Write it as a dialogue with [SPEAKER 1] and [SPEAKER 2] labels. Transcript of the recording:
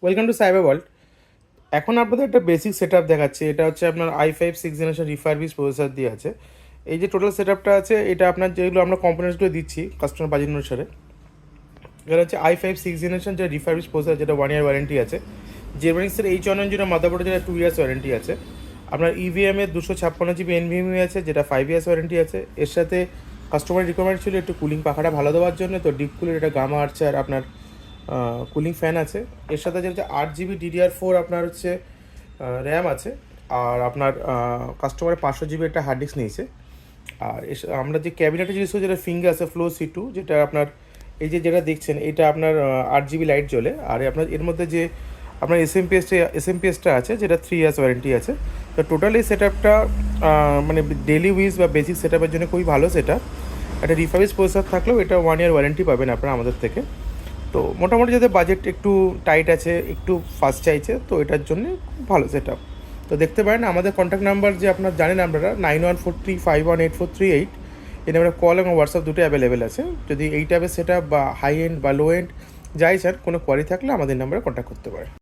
[SPEAKER 1] Welcome to cyber world. এখন আপনাদের একটা বেসিক সেট আপ দেখাচ্ছে। এটা হচ্ছে আপনার i5 6 জেনারেশন রিফারবিশ প্রসেসর দিয়ে আছে। এই যে টোটাল সেট আপটা আছে, এটা আপনার যেগুলো আমরা কম্পোনেন্টসগুলো দিচ্ছি কাস্টমার বাজেট অনুসারে, এটা হচ্ছে i5 6 জেনারেশন যে রিফারবিশ প্রসেসর, যেটা 1 ইয়ার ওয়ারেন্টি আছে। জেরমানিক্সের H110 মাদারবোর্ডে যেটা 2 ইয়ার্স ওয়ারেন্টি আছে। আপনার ইভিএম এর 256 GB NVMe আছে, যেটা 5 ইয়ার্স ওয়ারেন্টি আছে। এর সাথে কাস্টমার রিকোয়ারমেন্ট ছিল একটু কুলিং পাখাটা ভালো দেওয়ার জন্য, তো ডিপ কুলের এটা গামা আর্চার আপনার কুলিং ফ্যান আছে। এর সাথে যে হচ্ছে 8 GB DDR4 আপনার হচ্ছে র্যাম আছে। আর আপনার কাস্টমারের 500 GB একটা হার্ড ডিস্ক নিয়েছে। আর আমরা যে ক্যাবিনেটে জিনিস যেটা ফিঙ্গার আছে ফ্লো C2, যেটা আপনার এই যে যেটা দেখছেন, এটা আপনার 8 GB লাইট জ্বলে। আর আপনার এর মধ্যে যে আপনার এসএমপিএসটা আছে, যেটা 3 ইয়ার্স ওয়ারেন্টি আছে। তো টোটালি সেট আপটা মানে ডেলি ইউজ বা বেসিক সেট আপের জন্য খুবই ভালো সেট আপ। একটা রিফারবিশ প্রসেসর থাকলেও এটা 1 ইয়ার ওয়ারেন্টি পাবেন আপনারা আমাদের থেকে। তো মোটামুটি যাদের বাজেট একটু টাইট আছে, একটু ফাস্ট চাইছে, তো এটার জন্য খুব ভালো সেট আপ। তো দেখতে পারেন আমাদের কন্ট্যাক্ট নাম্বার, যে আপনার জানেন আপনারা, 9143518438। এই নাম্বারে কল এবং হোয়াটসঅ্যাপ দুটো অ্যাভেলেবেল আছে। যদি এই টাইপের সেট আপ বা হাই এন্ড বা লো এন্ড যাই চান, কোনো কোয়ারি থাকলে আমাদের নাম্বারে কন্ট্যাক্ট করতে পারে।